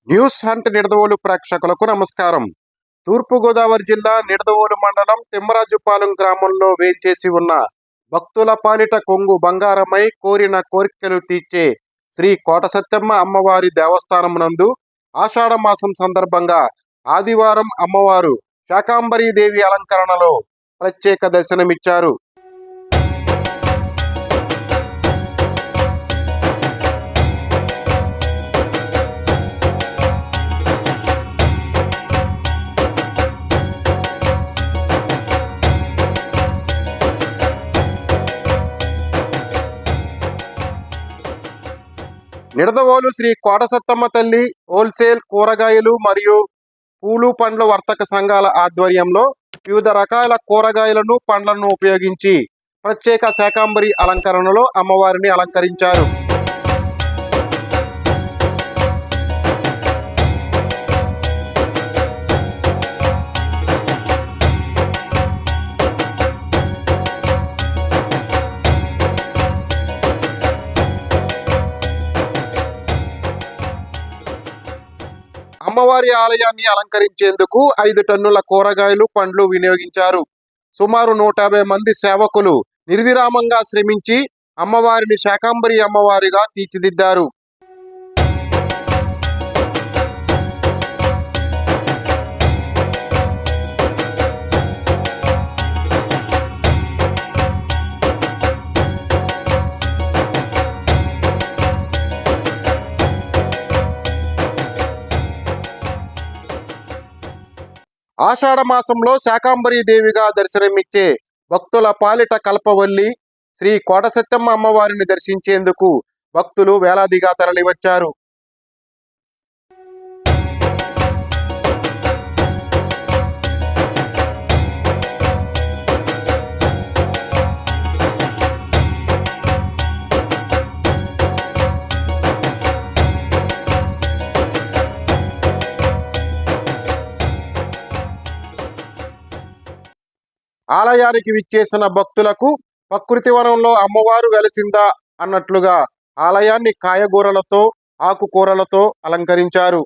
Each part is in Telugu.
న్యూస్ హంట్ నిడదవోలు ప్రేక్షకులకు నమస్కారం. తూర్పుగోదావరి జిల్లా నిడదవోలు మండలం తిమ్మరాజుపాలెం గ్రామంలో వేంచేసి ఉన్న భక్తుల పాలిట కొంగు బంగారమై కోరిన కోరికలు తీర్చే శ్రీ కోటసత్యమ్మ అమ్మవారి దేవస్థానమునందు ఆషాఢ మాసం సందర్భంగా ఆదివారం అమ్మవారు శాకాంబరీదేవి అలంకరణలో ప్రత్యేక దర్శనమిచ్చారు. నిడదవోలు శ్రీ కోటసత్తమ్మ తల్లి హోల్సేల్ కూరగాయలు మరియు పూలు పండ్ల వర్తక సంఘాల ఆధ్వర్యంలో వివిధ రకాల కూరగాయలను పండ్లను ఉపయోగించి ప్రత్యేక శాకాంబరి అలంకరణలో అమ్మవారిని అలంకరించారు. అమ్మవారి ఆలయాన్ని అలంకరించేందుకు 5 టన్నుల కూరగాయలు పండ్లు వినియోగించారు. సుమారు 150 మంది సేవకులు నిర్విరామంగా శ్రమించి అమ్మవారిని శాకాంబరి అమ్మవారిగా తీర్చిదిద్దారు. ఆషాఢ మాసంలో శాకాంబరీ దేవిగా దర్శనమిచ్చే భక్తుల పాలిట కల్పవల్లి శ్రీ కోటసత్తమ్మ అమ్మవారిని దర్శించేందుకు భక్తులు వేలాదిగా తరలివచ్చారు. ఆలయానికి విచ్చేసిన భక్తులకు ప్రకృతి వనంలో అమ్మవారు వెలసిందా అన్నట్లుగా ఆలయాన్ని కాయగూరలతో ఆకుకూరలతో అలంకరించారు.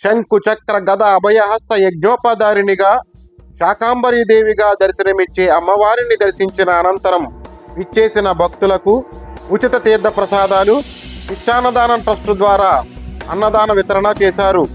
శంకు చక్ర గద అభయహస్త యజ్ఞోపధారిణిగా శాకాంబరీదేవిగా దర్శనమిచ్చే అమ్మవారిని దర్శించిన అనంతరం విచ్చేసిన భక్తులకు ఉచిత తీర్థ ప్రసాదాలు పిచ్చాన్నదానం ట్రస్ట్ ద్వారా అన్నదాన వితరణ చేశారు.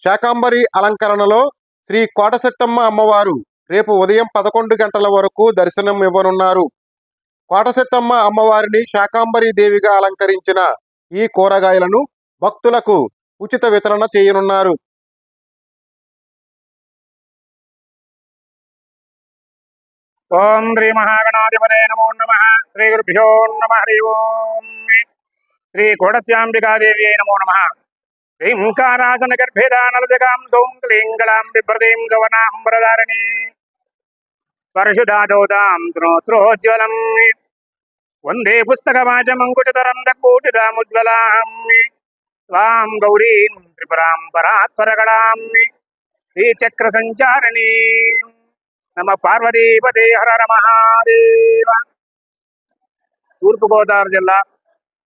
శాకాంబరి అలంకరణలో శ్రీ కోటశక్తమ్మ అమ్మవారు రేపు ఉదయం 11 గంటల వరకు దర్శనం ఇవ్వనున్నారు. కోటశక్తమ్మ అమ్మవారిని శాకాంబరి దేవిగా అలంకరించిన ఈ కూరగాయలను భక్తులకు ఉచిత వితరణ చేయనున్నారు. ఓం శ్రీ మహాగణాధిపతే నమో నమః. శ్రీ గురుభ్యో నమః. హరి ఓం. శ్రీ కోటత్యాంబికాదేవి నమో నమః. శ్రీంకారాసన గర్భేదానలజగాం సౌంక్లీంగళాం బిభ్రతీం సవనాంబరధారిణీ పరశుధాదోదాం త్రోత్రోజ్వలం వందే పుస్తకవాచమంకుశతరం దక్కూటిదాముజ్వలాం స్వాం గౌరీం త్రిపురాం పరాత్పరగణాం శ్రీచక్ర సంచారిణీ నమ పార్వతీపతే హర హర మహాదేవ. తూర్పుగోదావరి జిల్లా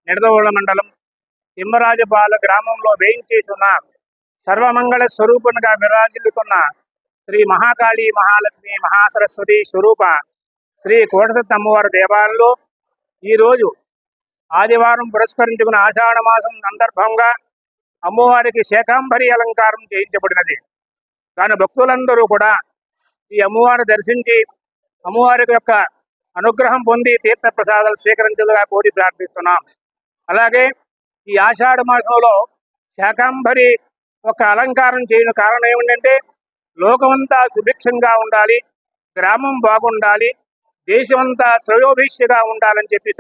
నిడదవోలు మండలం తిమ్మరాజపాల గ్రామంలో వేయించేసి ఉన్న సర్వమంగళ స్వరూపునిగా విరాజిల్లుతున్న శ్రీ మహాకాళి మహాలక్ష్మి మహాసరస్వతి స్వరూప శ్రీ కోటశక్తి అమ్మవారి దేవాలయంలో ఈరోజు ఆదివారం పురస్కరించుకున్న ఆషాఢ మాసం సందర్భంగా అమ్మవారికి శాకాంబరి అలంకారం చేయించబడినది. కానీ భక్తులందరూ కూడా ఈ అమ్మవారిని దర్శించి అమ్మవారి యొక్క అనుగ్రహం పొంది తీర్థ ప్రసాదాలు స్వీకరించగా కోరి ప్రార్థిస్తున్నాం. అలాగే ఈ ఆషాఢ మాసంలో శాకాంబరి ఒక అలంకారం చేయని కారణం ఏమిటంటే లోకమంతా సుభిక్షంగా ఉండాలి, గ్రామం బాగుండాలి, దేశమంతా శ్రేయోభిష్టిగా ఉండాలని చెప్పి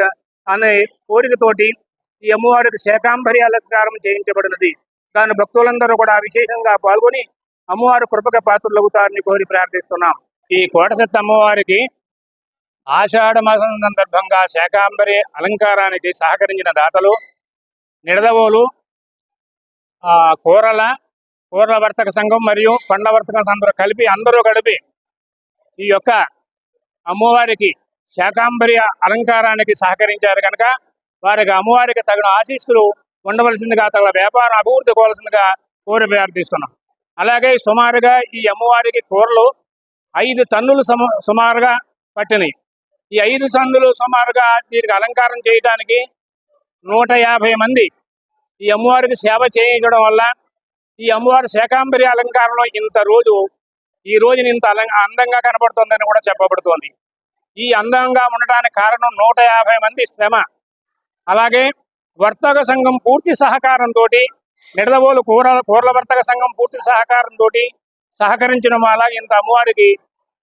అనే కోరికతోటి ఈ అమ్మవారికి శాకాంబరి అలంకారం చేయించబడినది. దాని భక్తులందరూ కూడా విశేషంగా పాల్గొని అమ్మవారి కృపక పాత్రలవుతారని కోరి ప్రార్థిస్తున్నాం. ఈ కోటశక్తి అమ్మవారికి ఆషాఢ మాసం సందర్భంగా శాకాంబరి అలంకారానికి సహకరించిన దాతలు నిడదవోలు కూరల వర్తక సంఘం మరియు పండ్ల వర్తక సంఘం అందరూ కలిపి ఈ యొక్క అమ్మవారికి శాకాంబరి అలంకారానికి సహకరించారు కనుక వారికి అమ్మవారికి తగిన ఆశీస్సులు ఉండవలసిందిగా, తగిన వ్యాపారం అభివృద్ధి కావాల్సిందిగా కోరి ప్రార్థిస్తున్నాం. అలాగే సుమారుగా ఈ అమ్మవారికి కూరలు 5 టన్నులు సుమారుగా పట్టినాయి. ఈ 5 టన్నులు సుమారుగా దీనికి అలంకారం చేయడానికి 150 మంది ఈ అమ్మవారికి సేవ చేయించడం వల్ల ఈ అమ్మవారి శాకాంబరి అలంకారంలో ఈ రోజుని ఇంత అందంగా కనబడుతుందని కూడా చెప్పబడుతోంది. ఈ అందంగా ఉండటానికి కారణం 150 మంది శ్రమ. అలాగే వర్తక సంఘం పూర్తి సహకారంతో, నిడదవోలు కూరల వర్తక సంఘం పూర్తి సహకారంతో సహకరించడం వల్ల ఇంత అమ్మవారికి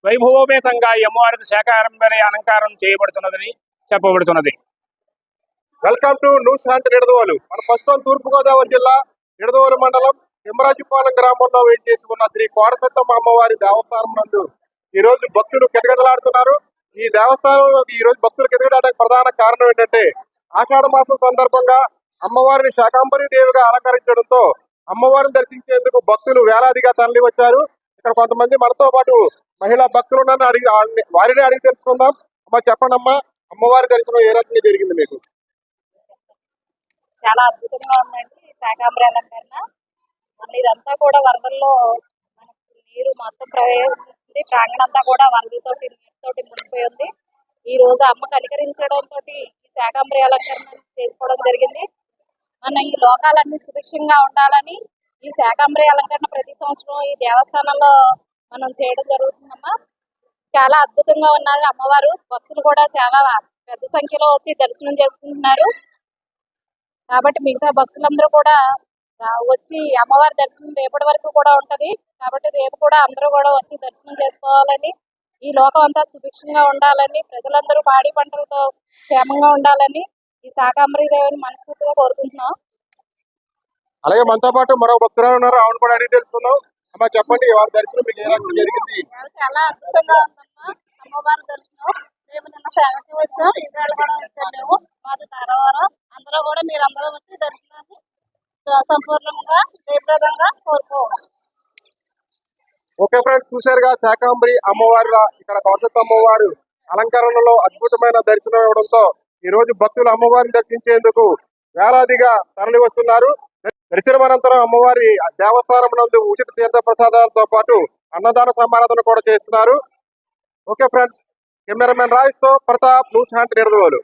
వైభవోపేతంగా ఈ అమ్మవారికి శాకాంబరి అలంకారం చేయబడుతున్నదని చెప్పబడుతున్నది. Welcome to news hunt Nidadavolu. మన ప్రస్తుతం తూర్పుగోదావరి జిల్లా నిడదవోలు మండలం తిమ్మరాజుపాలెం గ్రామంలో వేయించేసి ఉన్న శ్రీ కోటశక్తమ్మ అమ్మవారి దేవస్థానం నందు ఈ రోజు భక్తులు కిటకిటలాడుతున్నారు. ఈ దేవస్థానంలో ఈ రోజు భక్తులు కిటకిటలాడడానికి ప్రధాన కారణం ఏంటంటే ఆషాఢ మాసం సందర్భంగా అమ్మవారిని శాకాంబరి దేవిగా అలంకరించడంతో అమ్మవారిని దర్శించేందుకు భక్తులు వేలాదిగా తరలి వచ్చారు. ఇక్కడ కొంతమంది మనతో పాటు మహిళా భక్తులు వారిని అడిగి తెలుసుకుందాం. అమ్మ చెప్పండి అమ్మా, అమ్మవారి దర్శనం ఏ రకంగా జరిగింది మీకు? చాలా అద్భుతంగా ఉందండి శాకాంబరి అలంకరణ. మళ్ళీ ఇదంతా కూడా వరదల్లో మనకు నీరు మొత్తం ప్రవేశించింది, ప్రాంగణంతా కూడా వరదలతోటి నీటితోటి మునిగిపోయి ఉంది. ఈ రోజు అమ్మ కనికరించడంతో ఈ శాకాంబరి అలంకరణ చేసుకోవడం జరిగింది. మన ఈ లోకాలన్నీ సుభిక్షంగా ఉండాలని ఈ శాకాంబరి అలంకరణ ప్రతి సంవత్సరం ఈ దేవస్థానంలో మనం చేయడం జరుగుతుందమ్మా. చాలా అద్భుతంగా ఉన్నారు అమ్మవారు. భక్తులు కూడా చాలా పెద్ద సంఖ్యలో వచ్చి దర్శనం చేసుకుంటున్నారు. కాబట్టి మిగతా భక్తులందరూ కూడా వచ్చి అమ్మవారి దర్శనం రేపటి వరకు కూడా ఉంటది. కాబట్టి రేపు కూడా అందరూ కూడా వచ్చి దర్శనం చేసుకోవాలని, ఈ లోకం అంతా సుభిక్షంగా ఉండాలని, ప్రజలందరూ పాడి పంటలతో క్షేమంగా ఉండాలని ఈ శాకాంబరి దేవిని మనస్ఫూర్తిగా కోరుకుంటున్నాం. అలాగే మనతో పాటు మరో భక్తురాలు ఉన్నారు, ఆవిడ కూడా అడిగి తెలుసుకుందాం. అమ్మ చెప్పండి, వారి దర్శనం మీకు ఏ రకంగా జరిగింది? చాలా అద్భుతంగా ఉందమ్మా అమ్మవారి దర్శనం. మేము నిన్న సేవకి వచ్చాం, ఇవాళ కూడా వచ్చాం. మేము మాది తారవారం. అందరూ కూడా మీరందరూ వచ్చి దర్శనాన్ని సంపూర్ణంగా జయప్రదంగా కోరుకోవాలి. ఓకే ఫ్రెండ్స్, చూశారుగా శాకాంబరి అమ్మవారి ఇక్కడ కోటశక్తి అమ్మవారు అలంకరణలో అద్భుతమైన దర్శనం ఇవ్వడంతో ఈ రోజు భక్తులు అమ్మవారిని దర్శించేందుకు వేలాదిగా తరలి వస్తున్నారు. దర్శనం అనంతరం అమ్మవారి దేవస్థానం నందు ఉచిత తీర్థ ప్రసాదాలతో పాటు అన్నదాన సమారాధన కూడా చేస్తున్నారు. ఓకే ఫ్రెండ్స్, కెమెరామెన్ రాజేష్ తో ప్రతాప్, న్యూస్ హంట్ నిడదవోలు.